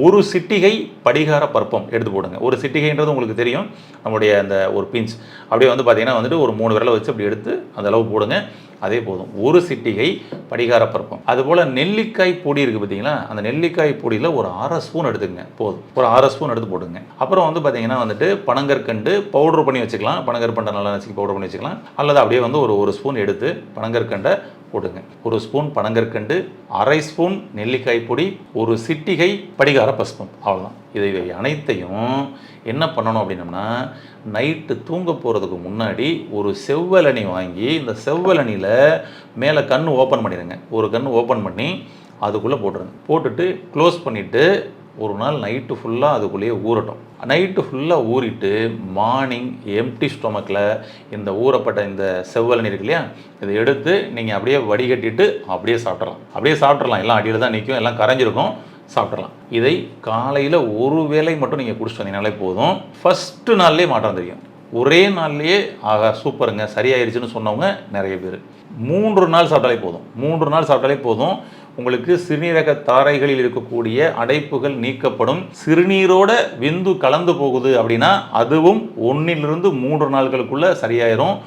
ஒரு சிட்டிகை படிகார பருப்பம் எடுத்து போடுங்க. ஒரு சிட்டிகைன்றது உங்களுக்கு தெரியும், நம்முடைய அந்த ஒரு பிஞ்ச் அப்படியே வந்து பார்த்தீங்கன்னா வந்துட்டு ஒரு 3 விரலை வச்சு அப்படி எடுத்து அந்த அளவு போடுங்க. அதே போதும். ஒரு சிட்டிகை படிகார பருப்பம். அதுபோல் நெல்லிக்காய் பொடி இருக்குது பார்த்தீங்களா, அந்த நெல்லிக்காய் பொடியில் ஒரு 1/2 ஸ்பூன் எடுத்துக்கங்க போதும். ஒரு 1/2 ஸ்பூன் எடுத்து போட்டுங்க. அப்புறம் வந்து பார்த்தீங்கன்னா வந்துட்டு பனங்கற்கண்டு பவுடர் பண்ணி வச்சுக்கலாம். பனங்கற்பண்டை நல்லா நசுக்கி பவுடர் பண்ணி வச்சுக்கலாம். அல்லது அப்படியே வந்து ஒரு ஸ்பூன் எடுத்து பனங்கற்கண்டை போடுங்க. 1 ஸ்பூன் பனங்கற்கண்டு, 1/2 ஸ்பூன் நெல்லிக்காய் பொடி, ஒரு சிட்டிகை படிகார பஸ்பம். அவ்வளோதான். இதை அனைத்தையும் என்ன பண்ணணும் அப்படின்னம்னா, நைட்டு தூங்க போகிறதுக்கு முன்னாடி ஒரு செவ்வழனி வாங்கி இந்த செவ்வழனியில் மேலே கண் ஓப்பன் பண்ணிடுங்க. ஒரு கண் ஓப்பன் பண்ணி அதுக்குள்ளே போட்டுருங்க. போட்டுட்டு க்ளோஸ் பண்ணிவிட்டு ஒரு நாள் நைட்டு ஃபுல்லாக அதுக்குள்ளேயே ஊறட்டும். நைட்டு ஃபுல்லாக ஊறிட்டு மார்னிங் எம்டி ஸ்டொமக்கில் இந்த ஊறப்பட்ட இந்த செவ்வழனி இருக்கு இல்லையா, இதை எடுத்து நீங்கள் அப்படியே வடிகட்டிட்டு அப்படியே சாப்பிட்றலாம். எல்லாம் அடியில் தான் நிற்கும், எல்லாம் கரைஞ்சிருக்கும், சாப்பிட்றலாம். இதை காலையில் ஒரு வேளை மட்டும் நீங்கள் குடிச்சிட்டு வந்தீங்கனாலே போதும். ஃபஸ்ட்டு நாள்லேயே மாற்றம் தெரியும். ஒரே நாள்லேயே ஆகா சூப்பருங்க சரியாயிருச்சுன்னு சொன்னவங்க நிறைய பேர். 3 நாள் சாப்பிட்டாலே போதும். உங்களுக்கு சிறுநீரக தாரைகளில் இருக்கக்கூடிய அடைப்புகள் நீக்கப்படும். சிறுநீரோட விந்து கலந்து போகுது அப்படின்னா அதுவும் 1 to 3 நாட்களுக்குள்ள சரியாயிரும்.